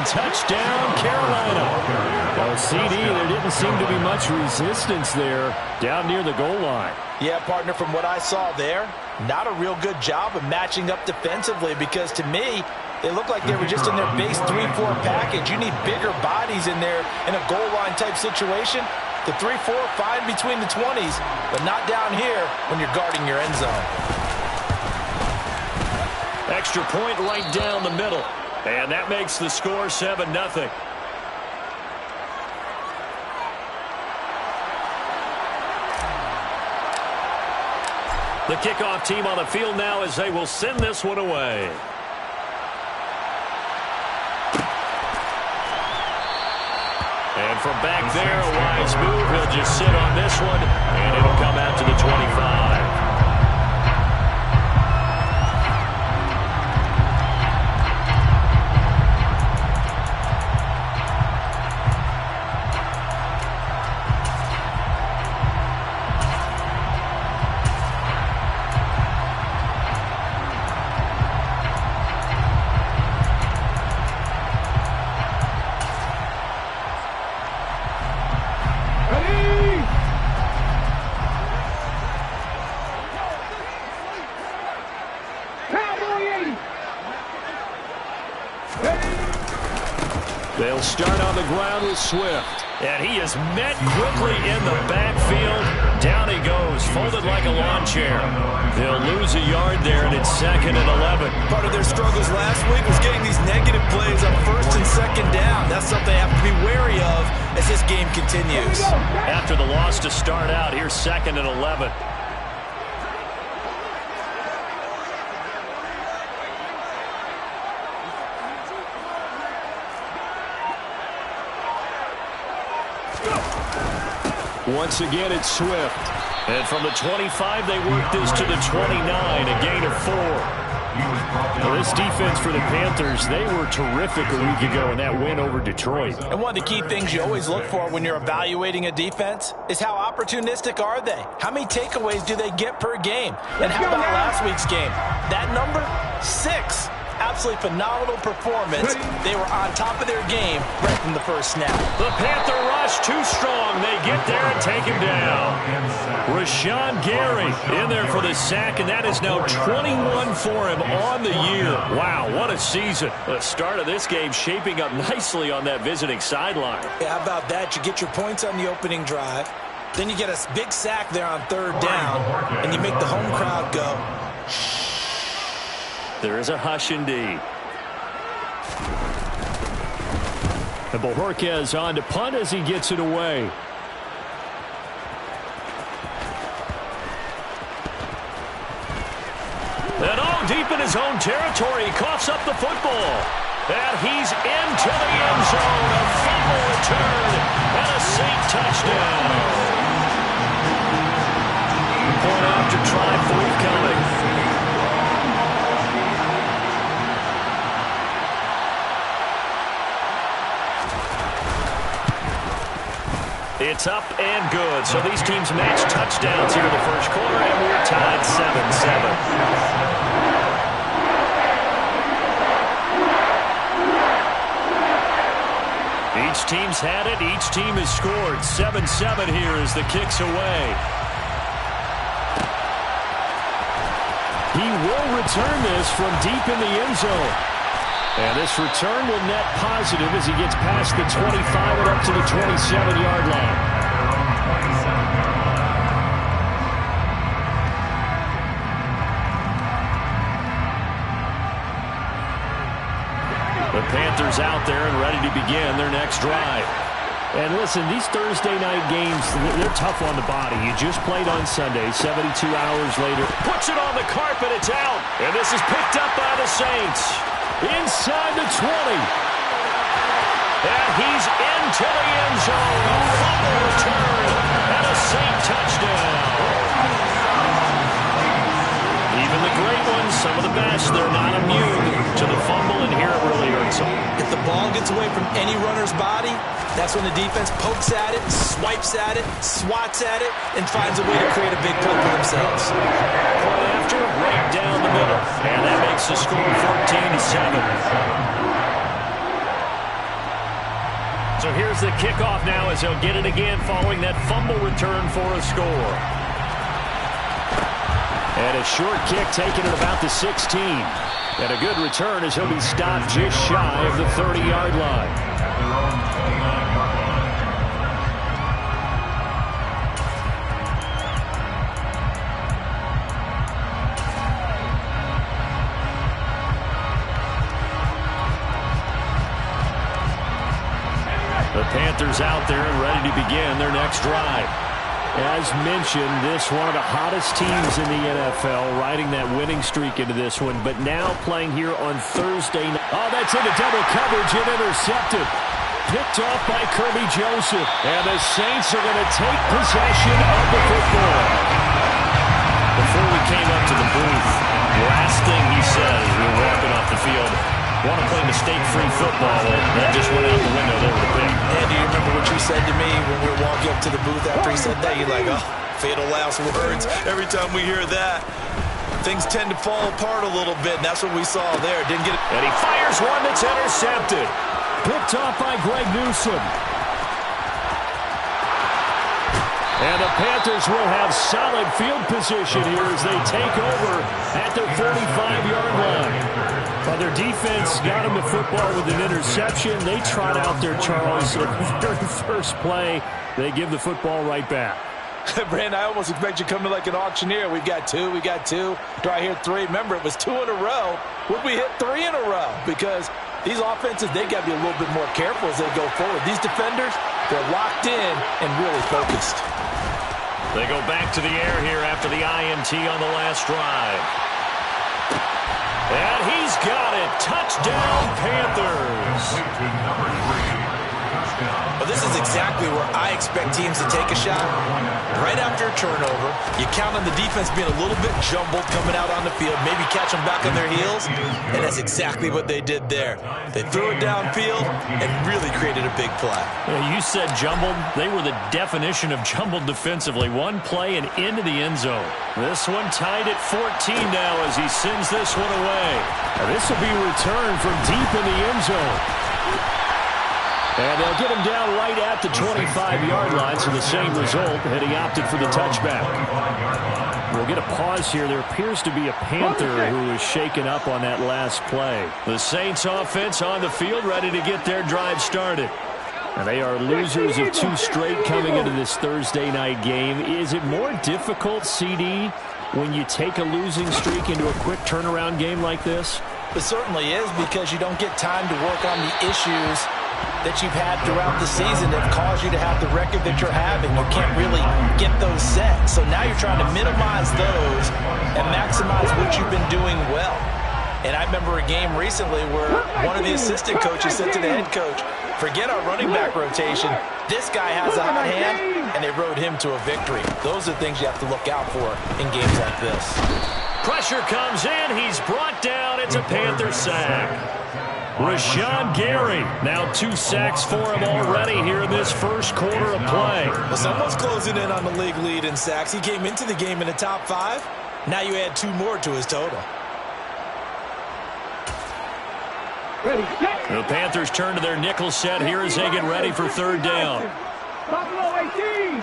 touchdown, Carolina. Well, CD, there didn't seem to be much resistance there down near the goal line. Yeah, partner, from what I saw there, not a real good job of matching up defensively because to me, they looked like they were just in their base 3-4 package. You need bigger bodies in there in a goal line type situation. The 3-4, fine between the 20s, but not down here when you're guarding your end zone. Extra point right down the middle. And that makes the score 7-0. The kickoff team on the field now as they will send this one away. And from back there, a wise move. He'll just sit on this one, and it'll come out to the 25. They'll start on the ground with Swift. And he is met quickly in the backfield. Down he goes, folded like a lawn chair. They'll lose a yard there, and it's 2nd and 11. Part of their struggles last week was getting these negative plays on 1st and 2nd down. That's something they have to be wary of as this game continues. After the loss to start out, here's 2nd and 11. Once again, it's Swift. And from the 25, they work this to the 29, a gain of 4. Now, this defense for the Panthers, they were terrific a week ago in that win over Detroit. And one of the key things you always look for when you're evaluating a defense is how opportunistic are they? How many takeaways do they get per game? And how about last week's game? That number, 6. Absolutely phenomenal performance. They were on top of their game right from the first snap. The Panther rush too strong. They get there and take him down. Rashawn Gary in there for the sack, and that is now 21 for him on the year. Wow, what a season. The start of this game shaping up nicely on that visiting sideline. Yeah, how about that? You get your points on the opening drive. Then you get a big sack there on 3rd down, and you make the home crowd go, shh. There is a hush indeed. And Bojorquez on to punt as he gets it away. And all deep in his own territory, he coughs up the football. And he's into the end zone. A fumble return and a Saint touchdown. Point after try forthcoming. It's up and good. So these teams match touchdowns here in the first quarter, and we're tied 7-7. Each team's had it. Each team has scored. 7-7 here as the kick's away. He will return this from deep in the end zone. And this return will net positive as he gets past the 25 and up to the 27-yard line. The Panthers out there and ready to begin their next drive. And listen, these Thursday night games, they're tough on the body. You just played on Sunday, 72 hours later. Puts it on the carpet, it's out. And this is picked up by the Saints. Inside the 20. And he's into the end zone. A fumble return and a Saint touchdown. Even the great ones, some of the best, they're not immune to the fumble, and here it really hurts them. If the ball gets away from any runner's body, that's when the defense pokes at it, swipes at it, swats at it, and finds a way to create a big play for themselves. Point after, right down the middle. And that makes the score 14-7. So here's the kickoff now as he'll get it again following that fumble return for a score. And a short kick taken at about the 16. And a good return as he'll be stopped just shy of the 30-yard line. The Panthers out there and ready to begin their next drive. As mentioned, this one of the hottest teams in the NFL, riding that winning streak into this one, but now playing here on Thursday night. Oh, that's into double coverage and intercepted. Picked off by Kirby Joseph. And the Saints are going to take possession of the football. Before we came up to the booth, last thing he said as we were walking off the field, want to play mistake-free football. That just went out the window there with a pick. And do you remember what you said to me when we were walking up to the booth after he said that? You're like, oh, fatal last words. Every time we hear that, things tend to fall apart a little bit, and that's what we saw there. Didn't get it. And he fires one that's intercepted. Picked off by Greg Newsome. And the Panthers will have solid field position here as they take over at their 45-yard line. Well, their defense got them the football with an interception. They trot out there, Charles. So the very first play, they give the football right back. Brandon, I almost expect you to come in like an auctioneer. We've got two. Do I hear three? Remember, it was 2 in a row. Would we hit 3 in a row? Because these offenses, they got to be a little bit more careful as they go forward. These defenders, they're locked in and really focused. They go back to the air here after the INT on the last drive. And he's got it. Touchdown, Panthers. Well, this is exactly where I expect teams to take a shot. Right after a turnover, you count on the defense being a little bit jumbled coming out on the field, maybe catch them back on their heels, and that's exactly what they did there. They threw it downfield and really created a big play. Yeah, you said jumbled. They were the definition of jumbled defensively. One play and into the end zone. This one tied at 14 now as he sends this one away. Now, this will be returned from deep in the end zone. And they'll get him down right at the 25-yard line, so the same result, and he opted for the touchback. We'll get a pause here. There appears to be a Panther who is shaken up on that last play. The Saints offense on the field, ready to get their drive started. And they are losers of 2 straight coming into this Thursday night game. Is it more difficult, CD, when you take a losing streak into a quick turnaround game like this? It certainly is, because you don't get time to work on the issues that you've had throughout the season that caused you to have the record that you're having. You can't really get those set. So now you're trying to minimize those and maximize what you've been doing well. And I remember a game recently where one of the assistant coaches said to the head coach, forget our running back rotation. This guy has a hot hand, and they rode him to a victory. Those are things you have to look out for in games like this. Pressure comes in. He's brought down. It's a Panther sack. Rashawn Gary, now 2 sacks for him already here in this first quarter of play. Well, someone's closing in on the league lead in sacks. He came into the game in the top 5. Now you add 2 more to his total. The Panthers turn to their nickel set here as they get ready for third down. Buffalo 18.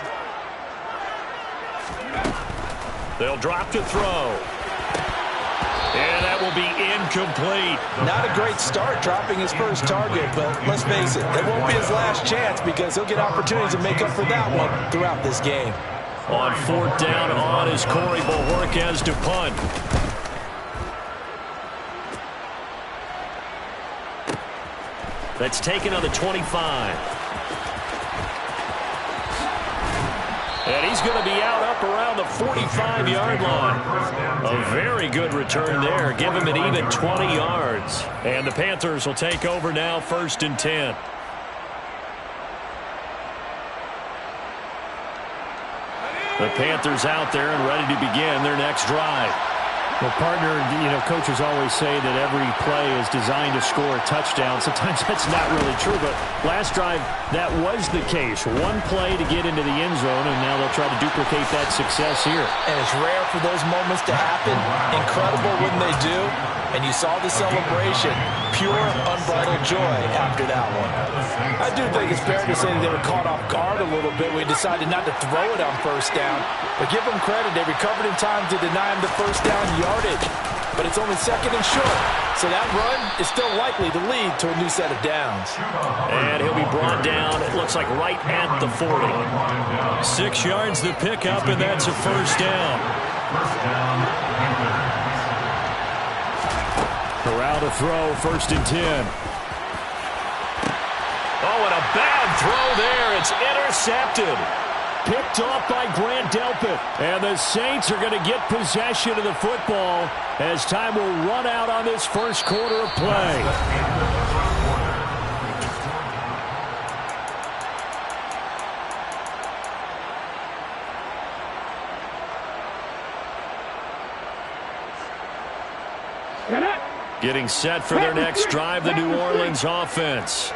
They'll drop to throw. And that will be incomplete. Not a great start dropping his first target, but let's face it, that won't be his last chance because he'll get opportunities to make up for that one throughout this game. On 4th down on is Corey Bojorquez to punt. That's taken on the 25. And he's going to be out up around the 45-yard line. A very good return there. Give him an even 20 yards. And the Panthers will take over now, 1st and 10. The Panthers out there and ready to begin their next drive. Well, partner, coaches always say that every play is designed to score a touchdown. Sometimes that's not really true, but last drive, that was the case. One play to get into the end zone, and now they'll try to duplicate that success here. And it's rare for those moments to happen. Incredible when they do. And you saw the celebration. Pure, unbridled joy after that one. I do think it's fair to say that they were caught off guard a little bit. We decided not to throw it on first down. But give them credit. They recovered in time to deny him the first down yardage. But it's only second and short. So that run is still likely to lead to a new set of downs. And he'll be brought down, it looks like, right at the 40. 6 yards the pickup, and that's a first down. Corral to throw, 1st and 10. Oh, and a bad throw there. It's intercepted. Picked off by Grant Delpit. And the Saints are going to get possession of the football as time will run out on this first quarter of play. Getting set for their next drive, the New Orleans offense.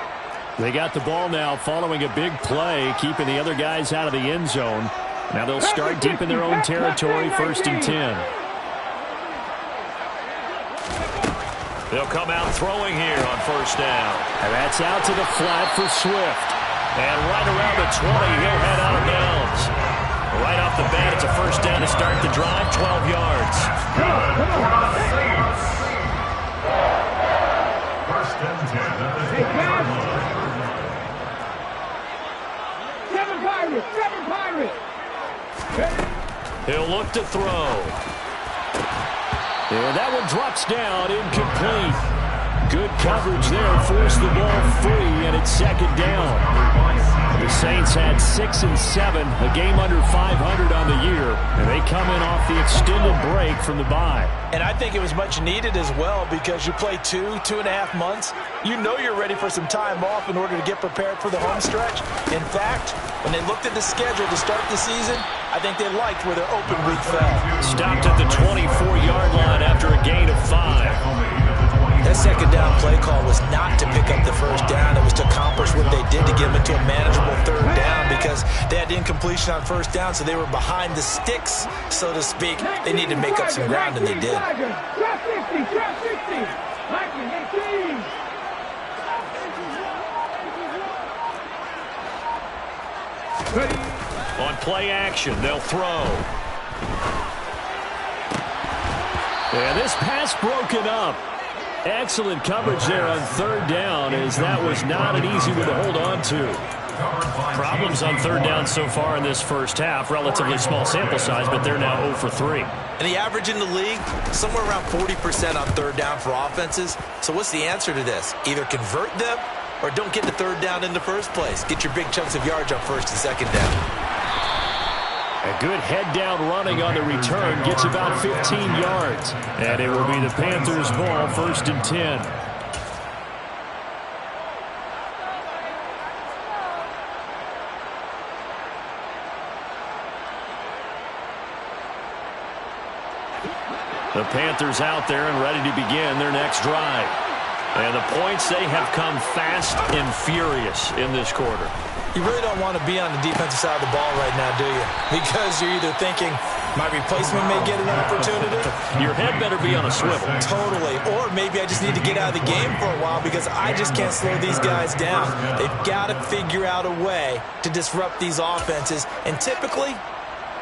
They got the ball now following a big play, keeping the other guys out of the end zone. Now they'll start deep in their own territory, 1st and 10. They'll come out throwing here on 1st down. And that's out to the flat for Swift. And right around the 20, he'll head out of bounds. Right off the bat, it's a 1st down to start the drive, 12 yards. 1st and 10. Seven Pirates. He'll look to throw. And that one drops down, incomplete. Good coverage there, forced the ball free, and it's 2nd down. The Saints had 6 and 7, a game under 500 on the year, and they come in off the extended break from the bye. And I think it was much needed as well because you play 2.5 months. You know you're ready for some time off in order to get prepared for the home stretch. In fact, when they looked at the schedule to start the season, I think they liked where their open week fell. Stopped at the 24-yard line after a gain of 5. That 2nd down play call was not to pick up the 1st down. It was to accomplish what they did to get them into a manageable 3rd down because they had incompletion on 1st down, so they were behind the sticks, so to speak. They needed to make up some ground, and they did. On play action, they'll throw. And this pass broken up. Excellent coverage there on 3rd down, as that was not an easy one to hold on to. Problems on 3rd down so far in this first half. Relatively small sample size, but they're now 0 for 3. And the average in the league, somewhere around 40% on 3rd down for offenses. So what's the answer to this? Either convert them or don't get the 3rd down in the first place. Get your big chunks of yards on 1st and 2nd down. A good head-down running on the return gets about 15 yards. And it will be the Panthers' ball, 1st and 10. The Panthers out there and ready to begin their next drive. And the points, they have come fast and furious in this quarter. You really don't want to be on the defensive side of the ball right now, do you? Because you're either thinking, my replacement may get an opportunity. Your head better be on a swivel. Totally. Or maybe I just need to get out of the game for a while because I just can't slow these guys down. They've got to figure out a way to disrupt these offenses. And typically,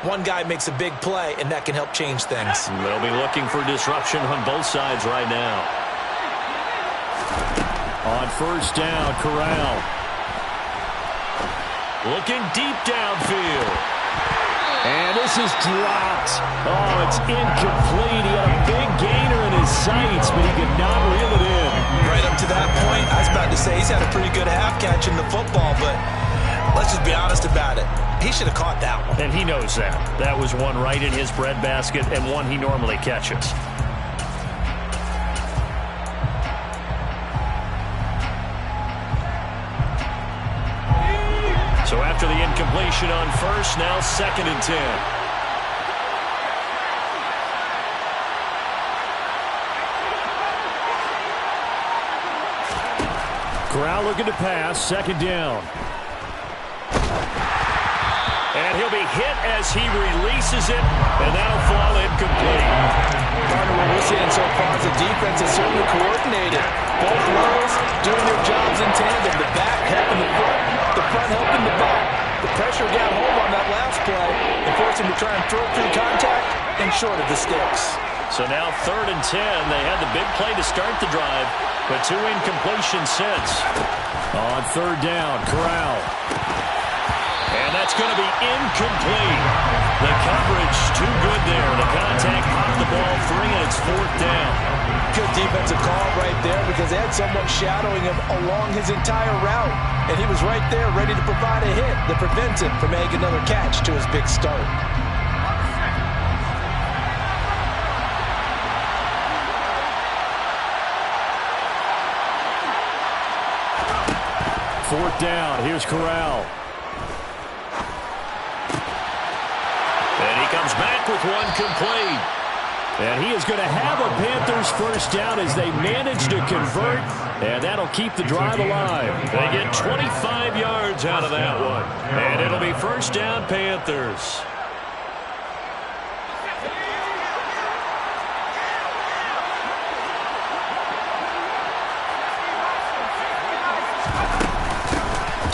one guy makes a big play, and that can help change things. They'll be looking for disruption on both sides right now. On 1st down, Corral. Looking deep downfield. And this is dropped. Oh, it's incomplete. He had a big gainer in his sights, but he could not reel it in. Right up to that point, I was about to say he's had a pretty good half catch in the football, but let's just be honest about it. He should have caught that one. And he knows that. That was one right in his breadbasket and one he normally catches. So after the incompletion on 1st, now 2nd and 10. Corral looking to pass, 2nd down. And he'll be hit as he releases it, and that'll fall incomplete. Partner, what we're seeing so far is the defense is certainly coordinated. Both rows doing their jobs in tandem. The back helping the force him to try and throw through contact and short of the sticks. So now 3rd and 10. They had the big play to start the drive, but 2 incompletions since. On 3rd down, Corral. And that's going to be incomplete. The coverage too good there. The contact popped the ball free, and it's 4th down. Good defensive call right there because they had someone shadowing him along his entire route. And he was right there ready to provide a hit that prevents him from making another catch to his big start. Fourth down. Here's Corral. And he comes back with one complete. And he is going to have a Panthers first down as they manage to convert. And that'll keep the drive alive. They get 25 yards out of that one. And it'll be first down Panthers.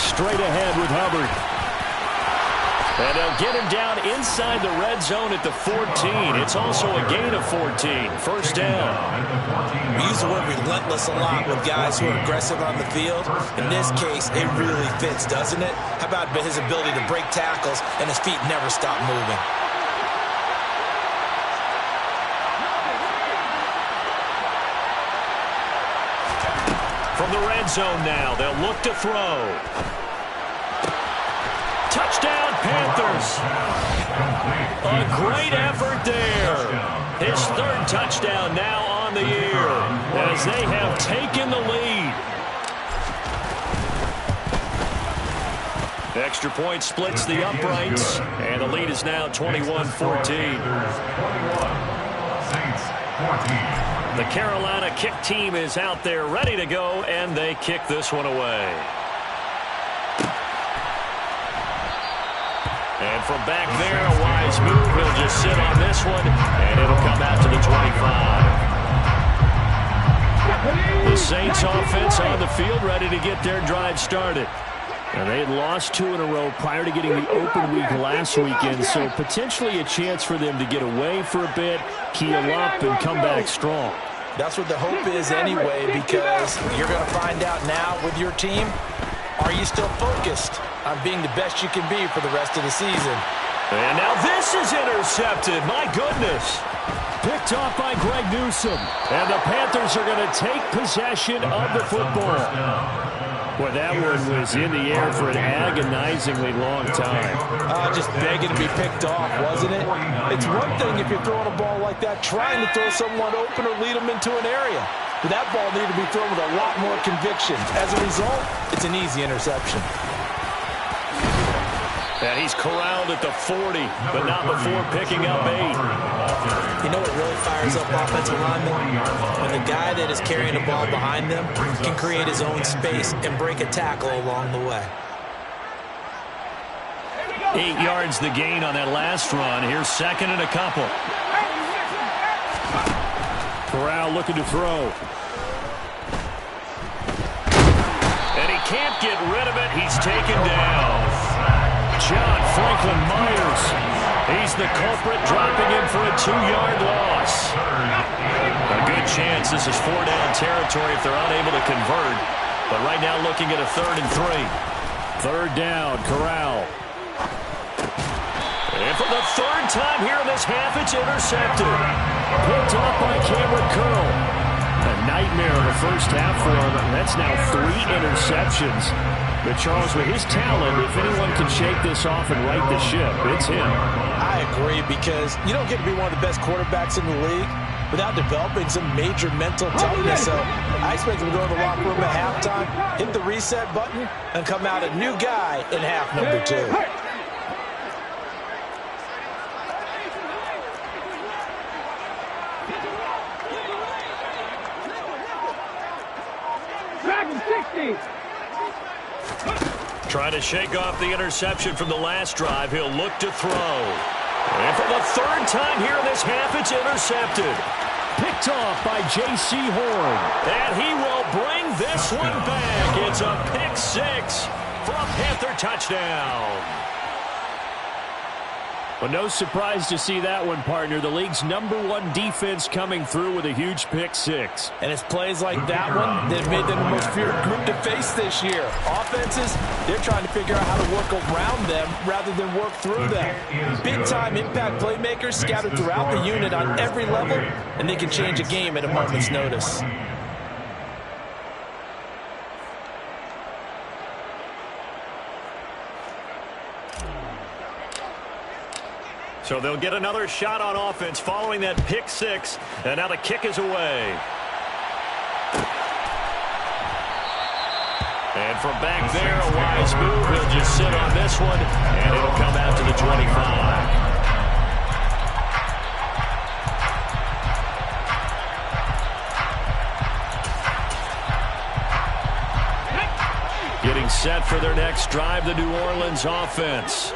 Straight ahead with Hubbard. And they'll get him down inside the red zone at the 14. It's also a gain of 14. First down. We use the word relentless a lot with guys who are aggressive on the field. In this case, it really fits, doesn't it? How about his ability to break tackles and his feet never stop moving? From the red zone now, they'll look to throw. Touchdown, Panthers. A great effort there. His 3rd touchdown now on the year as they have taken the lead. Extra point splits the uprights, and the lead is now 21-14. The Carolina kick team is out there ready to go, and they kick this one away. And from back there, a wise move. He'll just sit on this one, and it'll come out to the 25. The Saints offense on the field ready to get their drive started. And they had lost 2 in a row prior to getting the open week last weekend, so potentially a chance for them to get away for a bit, keel up, and come back strong. That's what the hope is anyway, because you're going to find out now with your team, are you still focused on being the best you can be for the rest of the season? And now this is intercepted. My goodness. Picked off by Greg Newsome. And the Panthers are going to take possession of the football. Boy, that one was in the air for an agonizingly long time. Just begging to be picked off, wasn't it? It's one thing if you're throwing a ball like that, trying to throw someone open or lead them into an area. But that ball needed to be thrown with a lot more conviction. As a result, it's an easy interception. And he's corralled at the 40, but not before picking up 8. You know what really fires up offensive linemen? When the guy that is carrying the ball behind them can create his own space and break a tackle along the way. 8 yards the gain on that last run. Here's 2nd and a couple. Corral looking to throw. And he can't get rid of it. He's taken down. John Franklin Myers. He's the culprit, dropping him for a 2-yard loss. A good chance this is 4-down territory if they're unable to convert. But right now looking at a 3rd and 3. 3rd down, Corral. And for the 3rd time here in this half, it's intercepted. Picked off by Cameron Curl. A nightmare in the first half for him. That's now 3 interceptions. But Charles, with his talent, if anyone can shake this off and right the ship, it's him. I agree, because you don't get to be one of the best quarterbacks in the league without developing some major mental toughness. So I expect him to go to the locker room at halftime, hit the reset button, and come out a new guy in half number 2. Trying to shake off the interception from the last drive. He'll look to throw. And for the 3rd time here in this half, it's intercepted. Picked off by J.C. Horn. And he will bring this one back. It's a pick 6 for a Panther touchdown. Well, no surprise to see that one, partner. The league's #1 defense coming through with a huge pick six. And it's plays like that one that made them the most feared group to face this year. Offenses, they're trying to figure out how to work around them rather than work through them. Big-time impact playmakers scattered throughout the unit on every level, and they can change a game at a moment's notice. So they'll get another shot on offense following that pick six. And now the kick is away. And from back there, a wise move. He'll just sit on this one, and it'll come out to the 25. Getting set for their next drive, the New Orleans offense.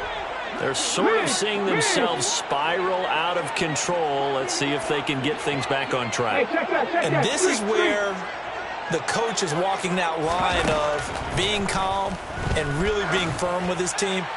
They're sort of seeing themselves spiral out of control. Let's see if they can get things back on track. And this is where the coach is walking that line of being calm and really being firm with his team.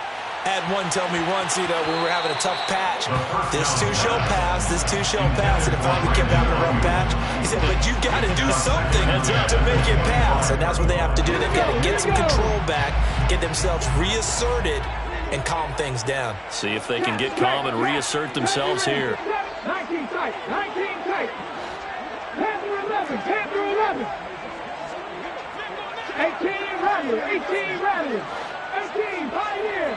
I had one tell me once, when we were having a tough patch, this too shall pass, this too shall pass, and it finally kept having a rough patch. He said, but you've got to do something to make it pass, and that's what they have to do. They've got to get some control back, get themselves reasserted, and calm things down. See if they can get calm and reassert themselves here. 19 tight, 19 tight. 10 through 11, 10 through 11. 18 Rattler, 18 Rattler. 18 Pioneer.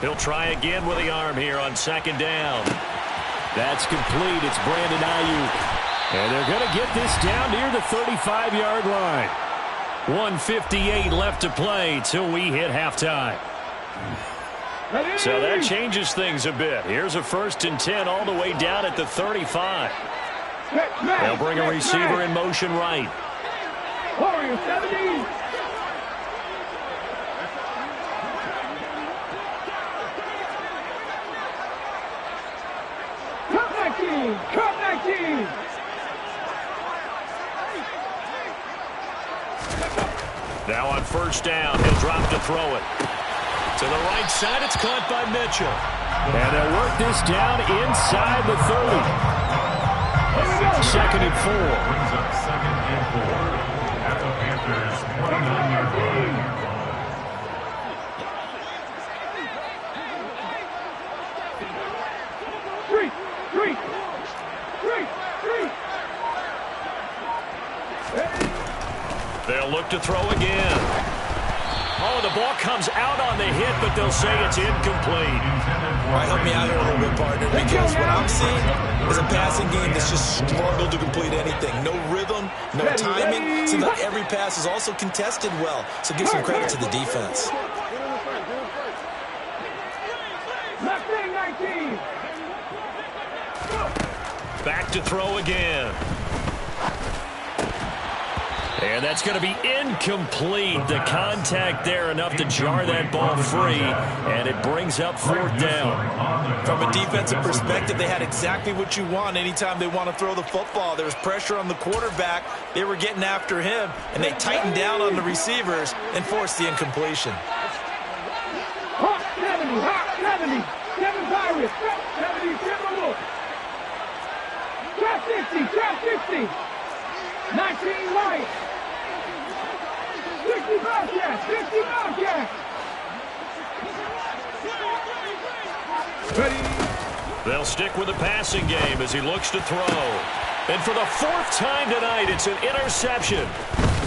He'll try again with the arm here on second down. That's complete. It's Brandon Ayuk. And they're going to get this down near the 35-yard line. 1:58 left to play till we hit halftime. So that changes things a bit. Here's a 1st and 10 all the way down at the 35. They'll bring a receiver in motion right. Warrior 70. Cut 19. Now on 1st down, he'll drop to throw it. To the right side, it's caught by Mitchell. And they'll work this down inside the 30. 2nd and 4. Brings up 2nd and 4 at the Panthers' 29-yard line. They'll look to throw again. Oh, the ball comes out on the hit, but they'll say it's incomplete. All right, help me out here a little bit, partner, because what I'm seeing is a passing game that's just struggled to complete anything. No rhythm, no timing. Seems like every pass is also contested well, so give some credit to the defense. Back to throw again. And that's going to be incomplete. The contact there enough to jar that ball free, and it brings up 4th down. From a defensive perspective, they had exactly what you want anytime they want to throw the football. There was pressure on the quarterback. They were getting after him, and they tightened down on the receivers and forced the incompletion. Hawk 70, Hawk 70. 7 Pirates, 70, 7 Wolf. Trap 60, trap 60. 19 White. 60 Bobcats, 60 Bobcats. Ready. They'll stick with the passing game as he looks to throw. And for the 4th time tonight, it's an interception.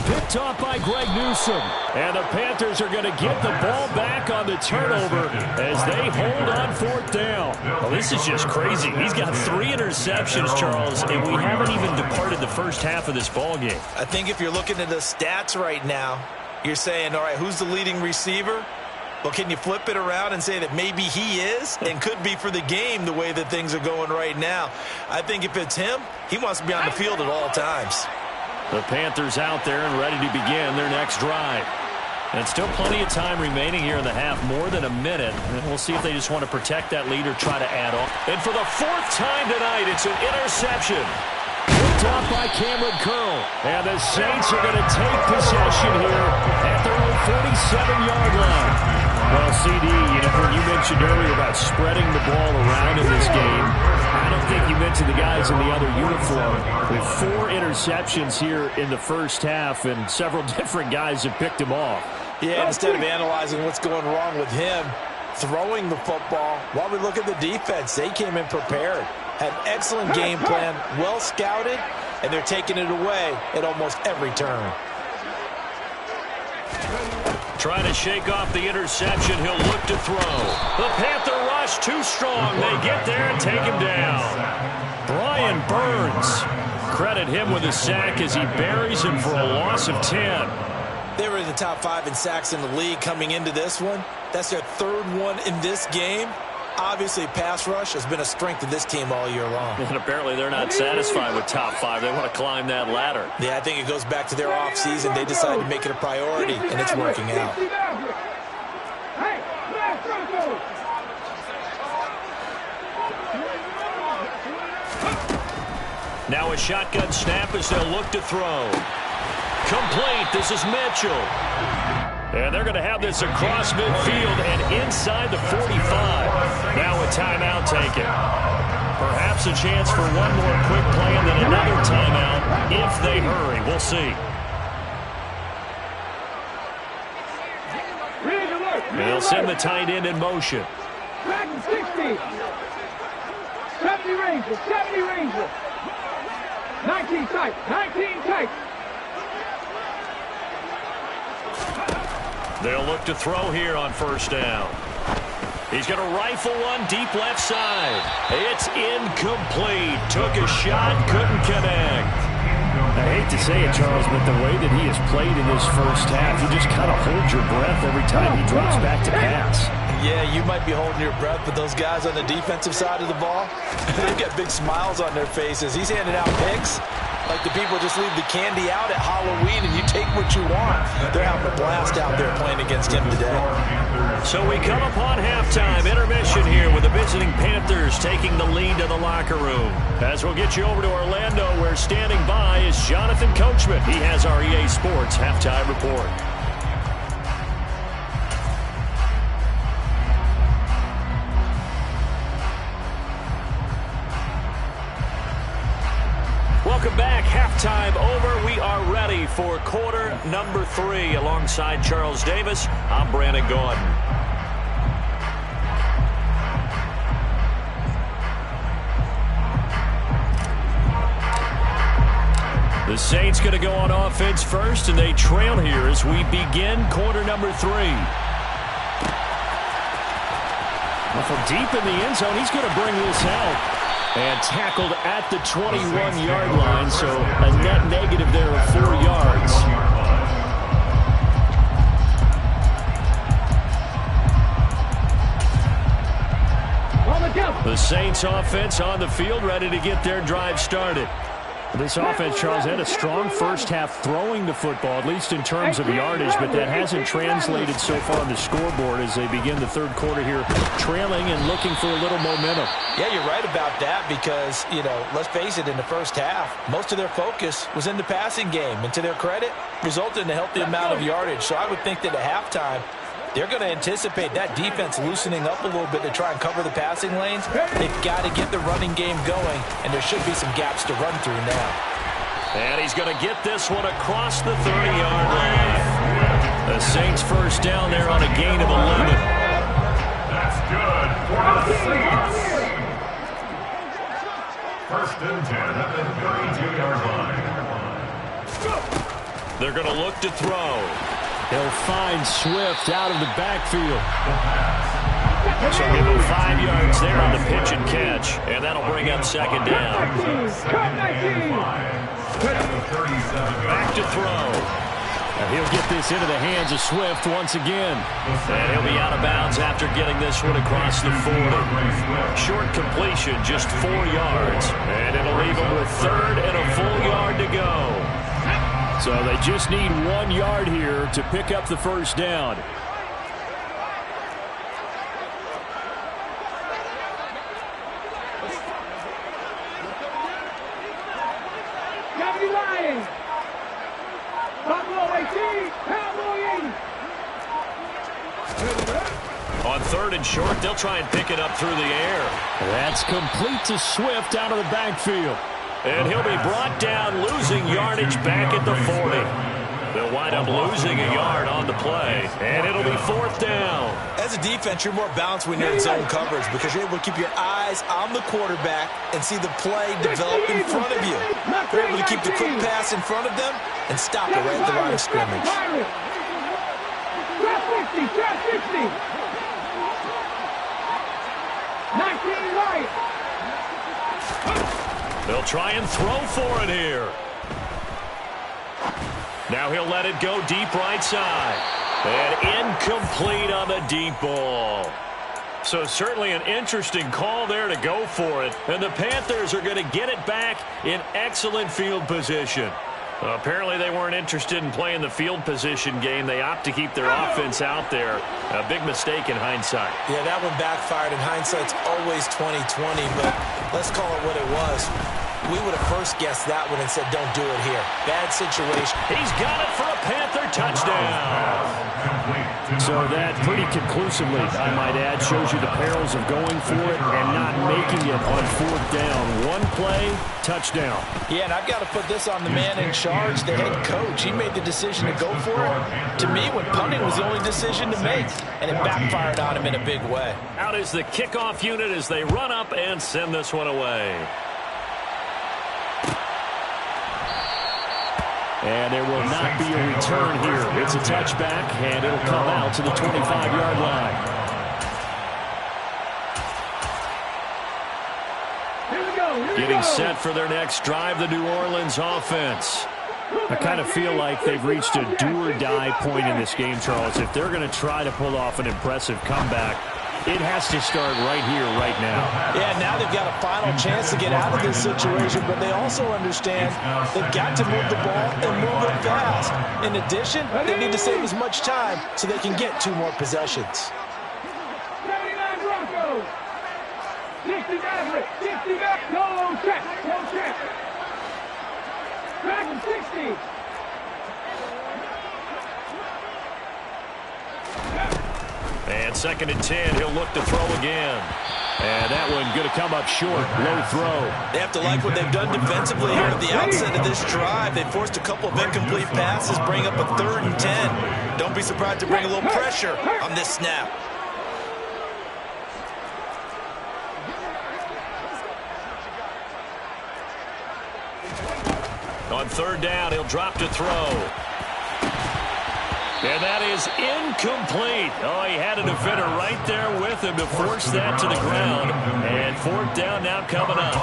Picked off by Greg Newsome. And the Panthers are going to get the ball back on the turnover as they hold on 4th down. Well, this is just crazy. He's got 3 interceptions, Charles, and we haven't even departed the first half of this ball game. I think if you're looking at the stats right now, you're saying, all right, who's the leading receiver? Well, can you flip it around and say that maybe he is and could be for the game the way that things are going right now? I think if it's him, he wants to be on the field at all times. The Panthers out there and ready to begin their next drive. And still plenty of time remaining here in the half, more than a minute. And we'll see if they just want to protect that lead or try to add on. And for the 4th time tonight, it's an interception. Picked off by Cameron Curl. And the Saints are going to take possession here at their own 47-yard line. Well, CD, when you mentioned earlier about spreading the ball around in this game, I don't think you mentioned the guys in the other uniform. With 4 interceptions here in the first half, and several different guys have picked him off. Yeah, instead of analyzing what's going wrong with him, throwing the football, while we look at the defense, they came in prepared. Had an excellent game plan, well scouted, and they're taking it away at almost every turn. Trying to shake off the interception. He'll look to throw. The Panther rush too strong. They get there and take him down. Brian Burns. Credit him with a sack as he buries him for a loss of 10. They were in the top 5 in sacks in the league coming into this one. That's their 3rd one in this game. Obviously, pass rush has been a strength of this team all year long. And apparently they're not satisfied with top 5. They want to climb that ladder. Yeah, I think it goes back to their offseason. They decided to make it a priority, and it's working out. Now a shotgun snap as they'll look to throw. Complete. This is Mitchell. And they're going to have this across midfield and inside the 45. Now a timeout taken. Perhaps a chance for one more quick play and then another timeout if they hurry. We'll see. They'll send the tight end in motion. 60. 70 Rangers. 70 Rangers. 19 tight. 19 tight. They'll look to throw here on first down. He's going to rifle one deep left side. It's incomplete. Took a shot, couldn't connect. I hate to say it, Charles, but the way that he has played in this first half, you just kind of hold your breath every time he drops back to pass. Yeah, you might be holding your breath, but those guys on the defensive side of the ball, they've got big smiles on their faces. He's handing out picks like the people just leave the candy out at Halloween and you take what you want. They're having a blast out there playing against him today. So we come upon halftime intermission here with the visiting Panthers taking the lead to the locker room. As we'll get you over to Orlando, where standing by is Jonathan Coachman. He has our EA Sports halftime report. Welcome back. Halftime over. We are ready for quarter number 3. Alongside Charles Davis, I'm Brandon Gordon. The Saints going to go on offense first, and they trail here as we begin quarter number 3. Well, from deep in the end zone, he's going to bring this out. And tackled at the 21-yard line, so a net negative there of 4 yards. The Saints offense on the field, ready to get their drive started. This offense, Charles, had a strong first half throwing the football, at least in terms of yardage, but that hasn't translated so far on the scoreboard as they begin the third quarter here, trailing and looking for a little momentum. Yeah, you're right about that because, let's face it, in the first half, most of their focus was in the passing game, and to their credit, resulted in a healthy amount of yardage. So I would think that at halftime, they're going to anticipate that defense loosening up a little bit to try and cover the passing lanes. They've got to get the running game going, and there should be some gaps to run through now. And he's going to get this one across the 30-yard line. The Saints first down there on a gain of 11. That's good for the Saints. First and 10 at the 32-yard line. They're going to look to throw. He'll find Swift out of the backfield. So give him 5 yards there on the pitch and catch, and that'll bring up second down. Back to throw. And he'll get this into the hands of Swift once again. And he'll be out of bounds after getting this one across the 40. Short completion, just 4 yards. And it'll leave him with third and a full yard to go. So they just need 1 yard here to pick up the first down. 70 Lions. Buffalo 18, Cowboy 80. On 3rd and short, they'll try and pick it up through the air. That's complete to Swift out of the backfield. And he'll be brought down, losing yardage back at the 40. They'll wind up losing a yard on the play, and it'll be 4th down. As a defense, you're more balanced when you're in zone coverage because you're able to keep your eyes on the quarterback and see the play develop in front of you. You're able to keep the quick pass in front of them and stop it right at the line of scrimmage. Trap 60, trap 60. 19 right. They'll try and throw for it here. Now he'll let it go deep right side. And incomplete on the deep ball. So certainly an interesting call there to go for it. And the Panthers are going to get it back in excellent field position. Apparently they weren't interested in playing the field position game. They opt to keep their offense out there. A big mistake in hindsight. Yeah, that one backfired. In hindsight's always 20/20, but let's call it what it was. We would have first guessed that one and said, don't do it here. Bad situation. He's got it for a Panther touchdown. So that pretty conclusively, I might add, shows you the perils of going for it and not making it on 4th down. One play, touchdown. Yeah, and I've got to put this on the man in charge, the head coach. He made the decision to go for it. To me, when punting was the only decision to make, and it backfired on him in a big way. Out is the kickoff unit as they run up and send this one away. And there will not be a return here. It's a touchback, and it'll come out to the 25-yard line. Getting set for their next drive, the New Orleans offense. I kind of feel like they've reached a do-or-die point in this game, Charles. If they're going to try to pull off an impressive comeback, it has to start right here, right now. Yeah, now they've got a final chance to get out of this situation, but they also understand they've got to move the ball and move it fast. In addition, they need to save as much time so they can get 2 more possessions. 79 Broncos. 60 Maverick. 60 back. No check. No check. Back to 60. And 2nd and 10, he'll look to throw again. And that one going to come up short. Low throw. They have to like what they've done defensively here at the outset of this drive. They forced a couple of incomplete passes, bring up a 3rd and 10. Don't be surprised to bring a little pressure on this snap. On 3rd down, he'll drop to throw. And that is incomplete. Oh, he had a defender right there with him to force that to the ground. And 4th down now coming up.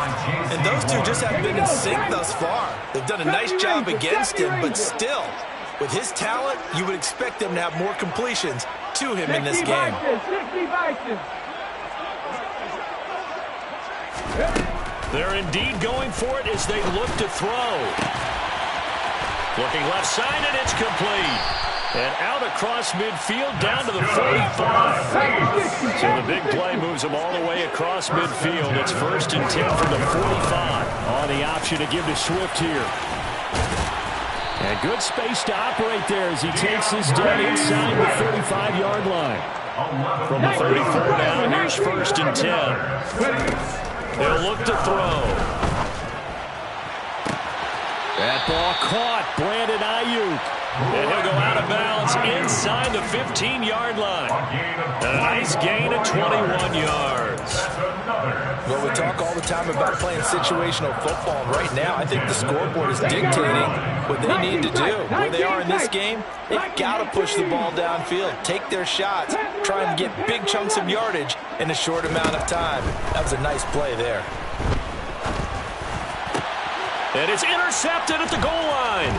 And those two just haven't been in sync thus far. They've done a nice job against him, but still, with his talent, you would expect them to have more completions to him in this game. They're indeed going for it as they look to throw. Looking left side, and it's complete. And out across midfield, down to the 45. So the big play moves them all the way across midfield. It's 1st and 10 from the 45. On the option to give to Swift here. And good space to operate there as he takes this down inside the 35-yard line. From the 34 now, here's 1st and 10. They'll look to throw. That ball caught. Brandon Ayuk. And he'll go out of bounds inside the 15-yard line. And a nice gain of 21 yards. Well, we talk all the time about playing situational football. Right now, I think the scoreboard is dictating what they need to do. Where they are in this game, they've got to push the ball downfield, take their shots, try and get big chunks of yardage in a short amount of time. That was a nice play there. And it's intercepted at the goal line.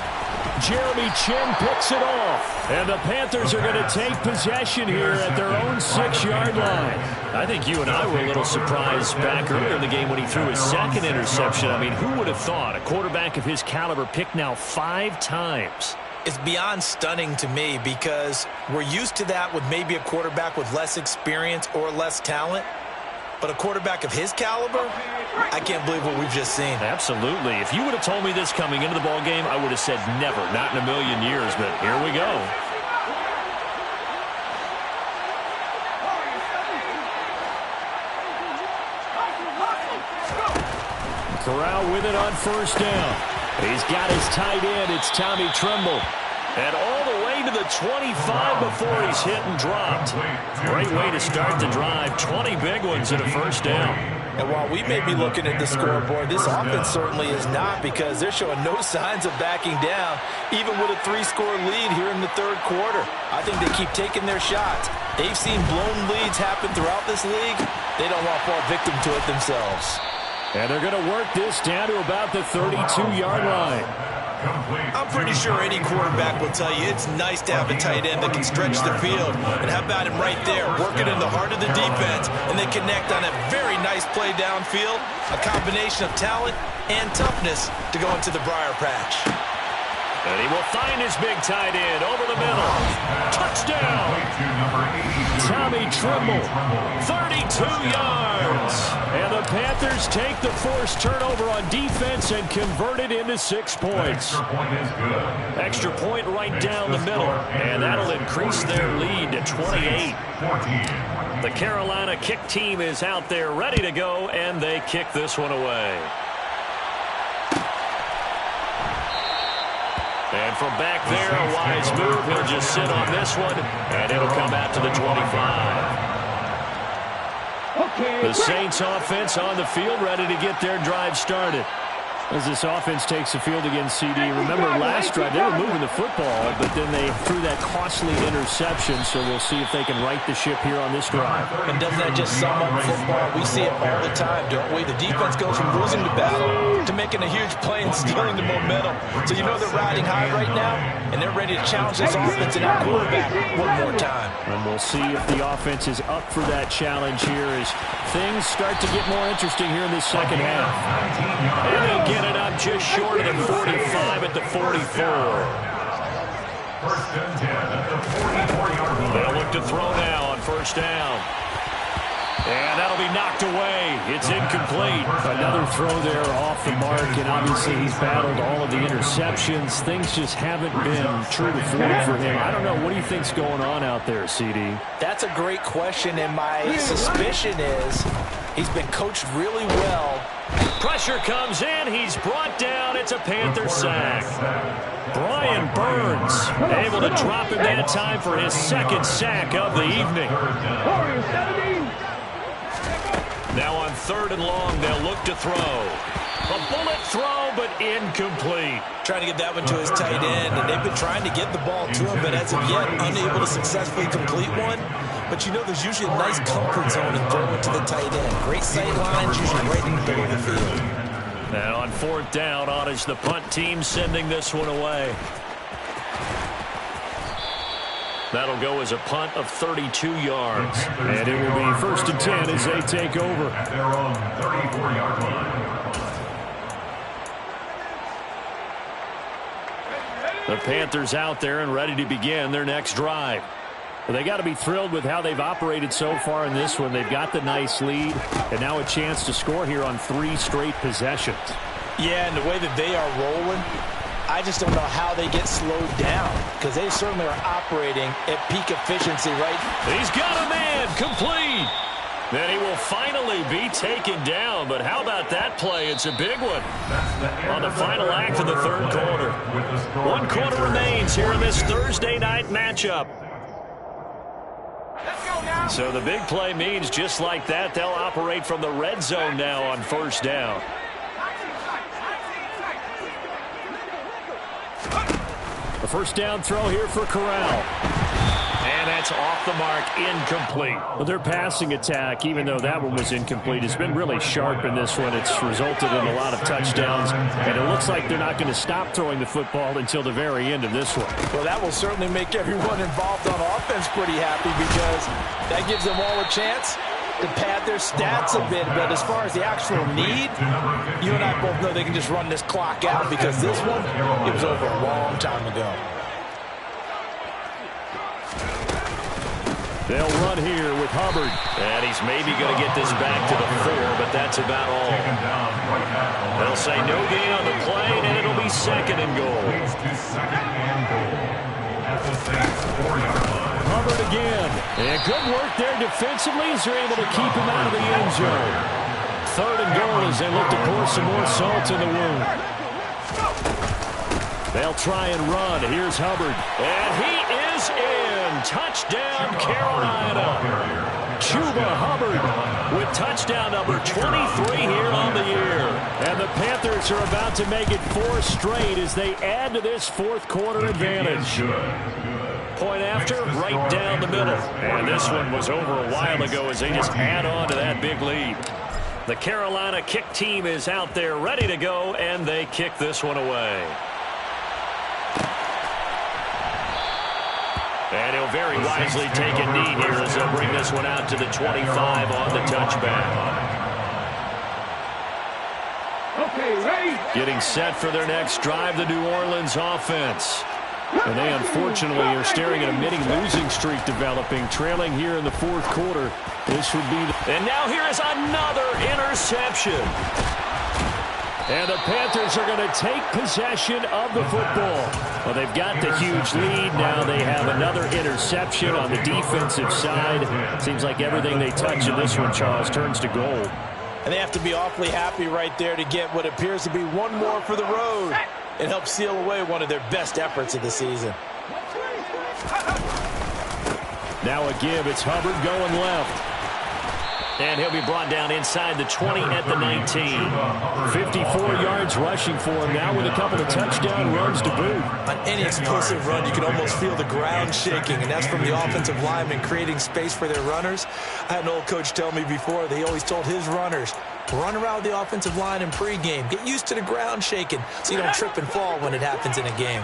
Jeremy Chin picks it off. And the Panthers are going to take possession here at their own 6-yard line. I think you and I were a little surprised back earlier in the game when he threw his 2nd interception. I mean, who would have thought a quarterback of his caliber picked now 5 times? It's beyond stunning to me because we're used to that with maybe a quarterback with less experience or less talent. But a quarterback of his caliber, I can't believe what we've just seen. Absolutely. If you would have told me this coming into the ball game, I would have said never, not in a million years, but here we go. Corral with it on first down. He's got his tight end. It's Tommy Tremble. And all the way to the 25 before he's hit and dropped. Great way to start the drive. 20 big ones and a first down. And while we may be looking at the scoreboard, this offense certainly is not, because they're showing no signs of backing down, even with a 3-score lead here in the third quarter. I think they keep taking their shots. They've seen blown leads happen throughout this league. They don't want to fall victim to it themselves. And they're going to work this down to about the 32-yard line. I'm pretty sure any quarterback will tell you it's nice to have a tight end that can stretch the field. And how about him right there, working in the heart of the defense, and they connect on a very nice play downfield, a combination of talent and toughness to go into the briar patch. And he will find his big tight end over the middle. Touchdown! Tommy Tremble, 32 yards. And the Panthers take the forced turnover on defense and convert it into 6 points. Extra point right down the middle. And that'll increase their lead to 28. The Carolina kick team is out there ready to go, and they kick this one away. And from back there, a wise move. He'll just sit on this one, and it'll come out to the 25. The Saints offense on the field, ready to get their drive started. As this offense takes the field against CD. Remember last drive, they were moving the football, but then they threw that costly interception, so we'll see if they can right the ship here on this drive. And doesn't that just sum up football? We see it all the time, don't we? The defense goes from losing the battle to making a huge play and stealing the momentum. So you know they're riding high right now, and they're ready to challenge this offense and our quarterback one more time. And we'll see if the offense is up for that challenge here as things start to get more interesting here in this second half. And they'll get it up just short of the 45 at the 44. First and 10 at the 44-yard line. They'll look to throw now on first down. And that'll be knocked away. It's incomplete. Another throw there off the mark, and obviously he's battled all of the interceptions. Things just haven't been true to form for him. I don't know. What do you think's going on out there, CD? That's a great question, and my suspicion is he's been coached really well. Pressure comes in. He's brought down. It's a Panther sack. Brian Burns able to drop him that time for his second sack of the evening. Now on third and long, they'll look to throw. A bullet throw, but incomplete. Trying to get that one to his tight end, and they've been trying to get the ball to him, but as of yet, unable to successfully complete one. But you know there's usually a nice comfort zone in throwing to the tight end. Great sight lines, usually right in the middle of the field. And on fourth down, on is the punt team sending this one away. That'll go as a punt of 32 yards. And it will be first and 10 as they take over. At their own 34-yard line. The Panthers out there and ready to begin their next drive. Well, they got to be thrilled with how they've operated so far in this one. They've got the nice lead, and now a chance to score here on 3 straight possessions. Yeah, and the way that they are rolling, I just don't know how they get slowed down, because they certainly are operating at peak efficiency, right? He's got a man, complete. Then he will finally be taken down, but how about that play? It's a big one on the final act of the third quarter. 1 quarter remains here in this Thursday night matchup. So the big play means just like that, they'll operate from the red zone now on first down. The first down throw here for Corral. And that's off the mark, incomplete. Well, their passing attack, even though that one was incomplete, has been really sharp in this one. It's resulted in a lot of touchdowns, and it looks like they're not going to stop throwing the football until the very end of this one. Well, that will certainly make everyone involved on offense pretty happy, because that gives them all a chance to pad their stats a bit. But as far as the actual need, you and I both know they can just run this clock out, because this one, it was over a long time ago. They'll run here with Hubbard. And he's maybe going to get this back to the 4, but that's about all. They'll say no gain on the play, and it'll be 2nd and goal. Hubbard again. And good work there defensively as they're able to keep him out of the end zone. 3rd and goal as they look to pour some more salt in the wound. They'll try and run. Here's Hubbard. And he is in. Touchdown, Carolina. Chuba Hubbard with touchdown number 23 here on the year. And the Panthers are about to make it 4 straight as they add to this 4th quarter advantage. Point after, right down the middle. And this one was over a while ago as they just add on to that big lead. The Carolina kick team is out there ready to go, and they kick this one away. And he'll very wisely take a knee here as they'll bring this one out to the 25 on the touchback. Okay, ready? Getting set for their next drive, the New Orleans offense. And they unfortunately are staring at a mini losing streak developing, trailing here in the 4th quarter. This would be and now here is another interception. And the Panthers are going to take possession of the football. Well, they've got the huge lead. Now they have another interception on the defensive side. Seems like everything they touch in this one, Charles, turns to gold. And they have to be awfully happy right there to get what appears to be one more for the road. It helps seal away one of their best efforts of the season. Now a give. It's Hubbard going left. And he'll be brought down inside the 20 at the 19. 54 yards rushing for him now with a couple of touchdown runs to boot. On any explosive run, you can almost feel the ground shaking, and that's from the offensive linemen creating space for their runners. I had an old coach tell me before, they always told his runners, run around the offensive line in pregame. Get used to the ground shaking so you don't trip and fall when it happens in a game.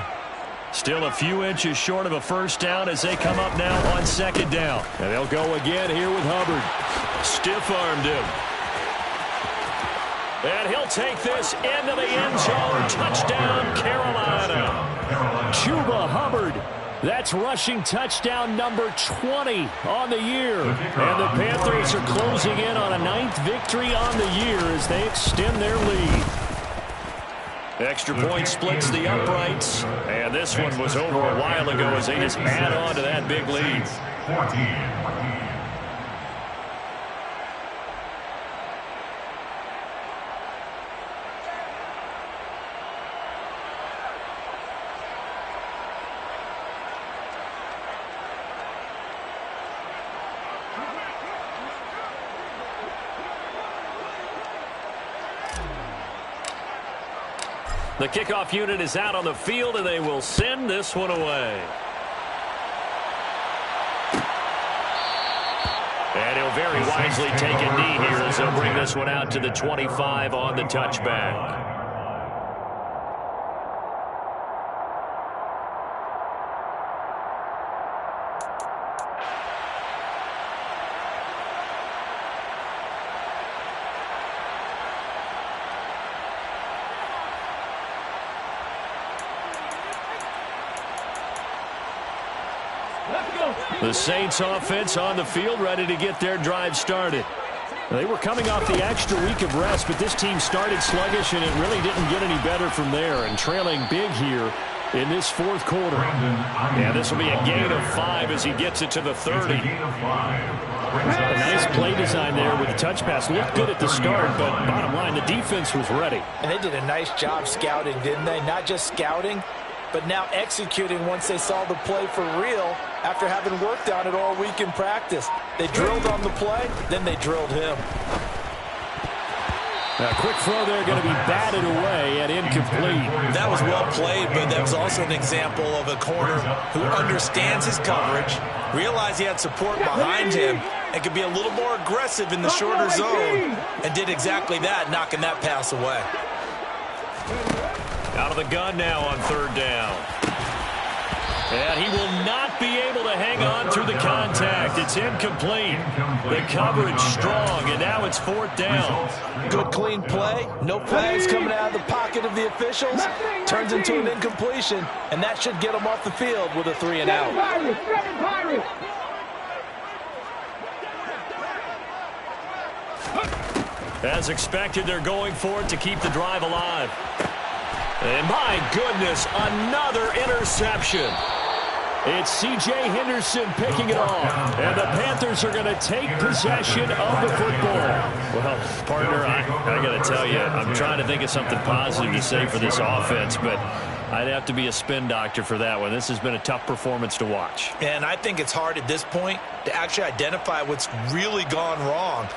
Still a few inches short of a first down as they come up now on 2nd down. And they'll go again here with Hubbard. Stiff-armed him. And he'll take this into the end zone. Touchdown, Carolina. Chuba Hubbard. That's rushing touchdown number 20 on the year. And the Panthers are closing in on a 9th victory on the year as they extend their lead. Extra point splits the uprights. And this one was over a while ago as they just add on to that big lead. 14. The kickoff unit is out on the field, and they will send this one away. And he'll very wisely take a knee here as they'll bring this one out to the 25 on the touchback. The Saints offense on the field, ready to get their drive started. They were coming off the extra week of rest, but this team started sluggish, and it really didn't get any better from there. And trailing big here in this 4th quarter. And this will be a gain of 5 as he gets it to the 30. A nice play design there with the touch pass. Looked good at the start, but bottom line, the defense was ready. And they did a nice job scouting, didn't they? Not just scouting, but now executing once they saw the play for real after having worked on it all week in practice. They drilled on the play, then they drilled him. A quick throw there going to be batted away and incomplete. That was well played, but that was also an example of a corner who understands his coverage, realized he had support behind him, and could be a little more aggressive in the shorter zone, and did exactly that, knocking that pass away. Out of the gun now on 3rd down. And he will not be able to hang on through the contact. It's incomplete. The coverage strong, and now it's 4th down. Good clean play. No flags coming out of the pocket of the officials. Turns into an incompletion, and that should get them off the field with a 3 and out. As expected, they're going for it to keep the drive alive. And my goodness, another interception. It's C.J. Henderson picking it off. And the Panthers are going to take possession of the football. Well, partner, I got to tell you, I'm trying to think of something positive to say for this offense, but I'd have to be a spin doctor for that one. This has been a tough performance to watch. And I think it's hard at this point to actually identify what's really gone wrong.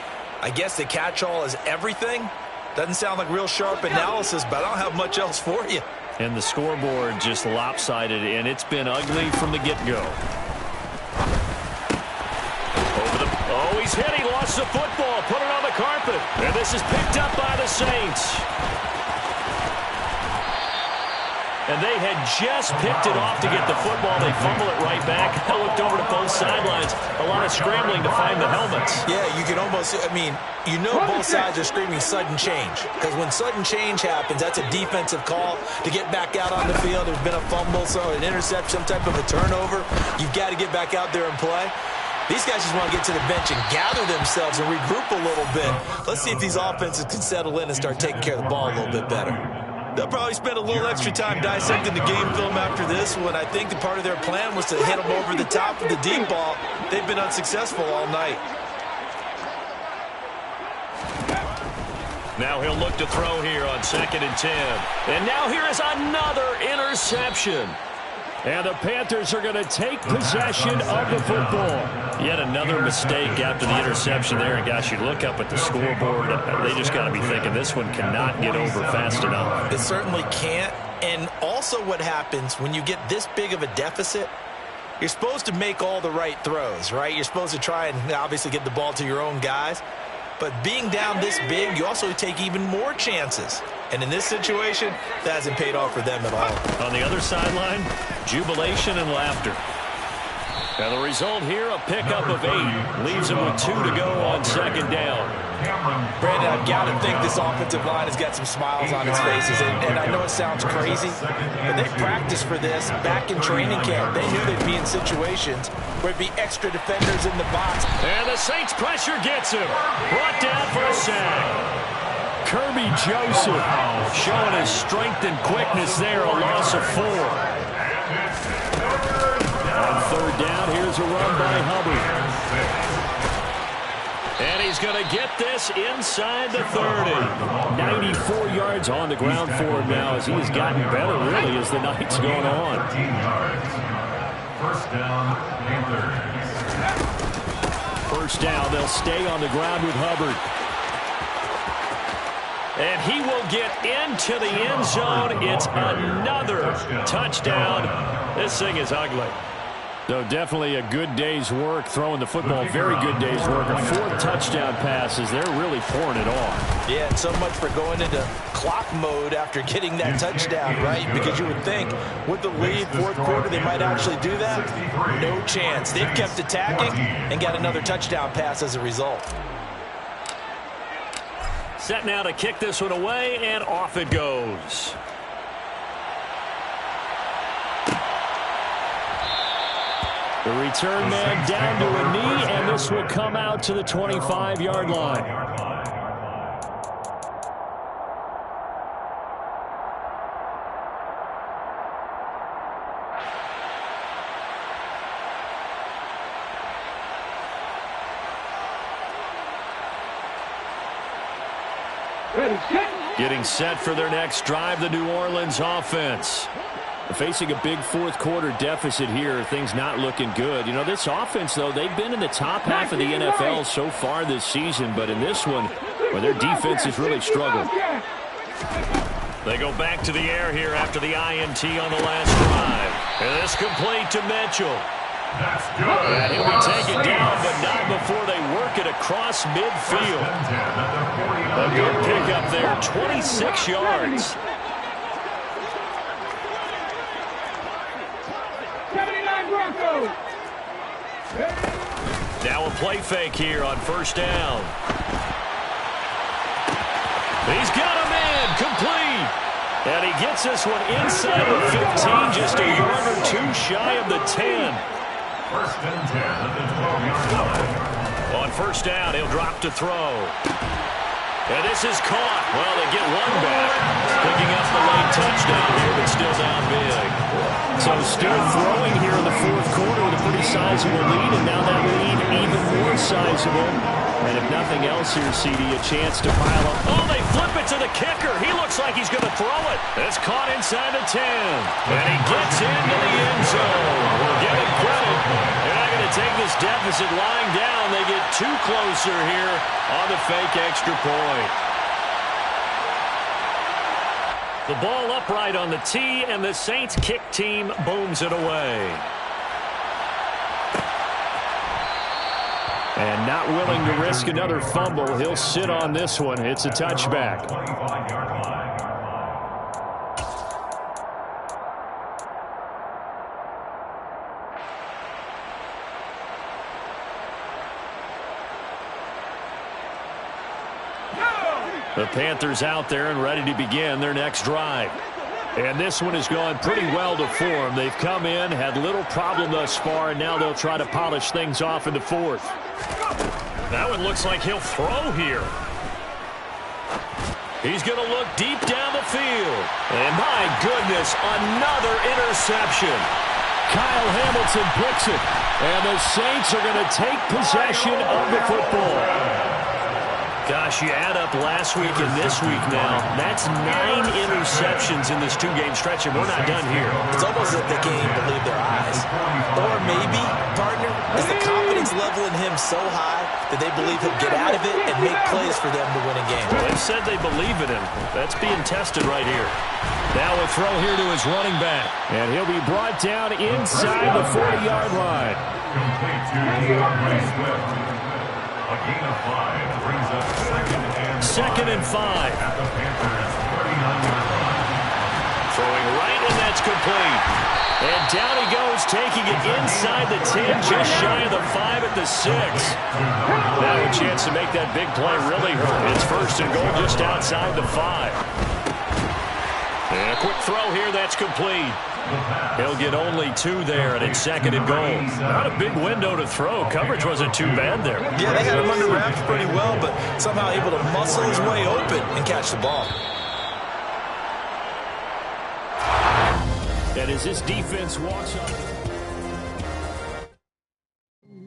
I guess the catch-all is everything. Doesn't sound like real sharp analysis, but I don't have much else for you. And the scoreboard just lopsided, and it's been ugly from the get-go. Oh, he's hit. He lost the football. Put it on the carpet. And this is picked up by the Saints. And they had just picked it off to get the football. They fumble it right back. I looked over to both sidelines. A lot of scrambling to find the helmets. Yeah, you can almost, I mean, you know both sides are screaming sudden change. Because when sudden change happens, that's a defensive call to get back out on the field. There's been a fumble, so an interception, some type of a turnover. You've got to get back out there and play. These guys just want to get to the bench and gather themselves and regroup a little bit. Let's see if these offenses can settle in and start taking care of the ball a little bit better. They'll probably spend a little extra time dissecting the game film after this one. I think the part of their plan was to hit them over the top of the deep ball. They've been unsuccessful all night. Now he'll look to throw here on 2nd and 10. And now here is another interception. And the Panthers are going to take possession of the football. Yet another mistake after the interception there. And, gosh, you look up at the scoreboard. They just got to be thinking this one cannot get over fast enough. It certainly can't. And also what happens when you get this big of a deficit, you're supposed to make all the right throws, right? You're supposed to try and obviously get the ball to your own guys. But being down this big, you also take even more chances. And in this situation, that hasn't paid off for them at all. On the other sideline, jubilation and laughter. Now the result here, a pickup of 8. Leaves them with 2 to go on 2nd down. Brandon, I've got to think this offensive line has got some smiles on its faces. And I know it sounds crazy, but they practiced for this back in training camp. They knew they'd be in situations where it'd be extra defenders in the box. And the Saints pressure gets him. Brought down for a sack. Kirby Joseph showing his strength and quickness there, a loss of 4. On 3rd down, here's a run by Hubbard. And he's going to get this inside the 30. 94 yards on the ground for him now as he has gotten better, really, as the night's going on. 15 yards. First down, Panthers. First down, they'll stay on the ground with Hubbard. And he will get into the end zone. It's another touchdown. This thing is ugly. So definitely a good day's work throwing the football. Very good day's work. A 4th touchdown passes. They're really pouring it on. Yeah, and so much for going into clock mode after getting that touchdown, right? Because you would think with the lead, 4th quarter, they might actually do that. No chance. They've kept attacking and got another touchdown pass as a result. Set now to kick this one away, and off it goes. The return man down to a knee, and this will come out to the 25-yard line. Getting set for their next drive, the New Orleans offense. Facing a big 4th quarter deficit here, things not looking good. You know, this offense, though, they've been in the top half of the NFL so far this season, but in this one, well, their defense has really struggled. They go back to the air here after the INT on the last drive. And this complete to Mitchell. And he'll be taken down, but not before they work it across midfield. A good pickup there, 26 yards. 79 Broncos. Now a play fake here on 1st down. He's got him in, complete. And he gets this one inside the 15, just a yard or 2 shy of the 10. 1st and 10 at the 12-yard line. On 1st down, he'll drop to throw. And this is caught. Well, they get one back. Picking up the late touchdown here, but still down big. So still throwing here in the fourth quarter with a pretty sizable lead, and now that lead even more sizable. And if nothing else here, CD, a chance to pile up. Oh, they flip it to the kicker. He looks like he's going to throw it. It's caught inside the 10. And he gets into the end zone. We'll give it credit. They're not going to take this deficit lying down. They get two closer here on the fake extra point. The ball upright on the tee, and the Saints kick team booms it away. And not willing to risk another fumble, he'll sit on this one. It's a touchback. The Panthers out there and ready to begin their next drive. And this one has gone pretty well to form. They've come in, had little problem thus far, and now they'll try to polish things off in the fourth. That one looks like he'll throw here. He's going to look deep down the field. And my goodness, another interception. Kyle Hamilton picks it. And the Saints are going to take possession of the football. Gosh, you add up last week and this week now. That's 9 interceptions in this two-game stretch, and we're not done here. It's almost like they can't even believe their eyes. Or maybe, partner, is the confidence level in him so high that they believe he'll get out of it and make plays for them to win a game. Well, they've said they believe in him. That's being tested right here. Now a throw here to his running back. And he'll be brought down inside the 40-yard line. Complete to Ray Swift. A gain of 5 brings up second and 5. At the Panthers' 39-yard line. Throwing right, and that's complete. And down he goes, taking it inside the 10, just shy of the 5 at the 6. Now a chance to make that big play really hurt. It's first and goal just outside the 5. And a quick throw here, that's complete. He'll get only 2 there, and it's second and goal. Not a big window to throw. Coverage wasn't too bad there. Yeah, they had him under wraps pretty well, but somehow able to muscle his way open and catch the ball. And as this defense walks up...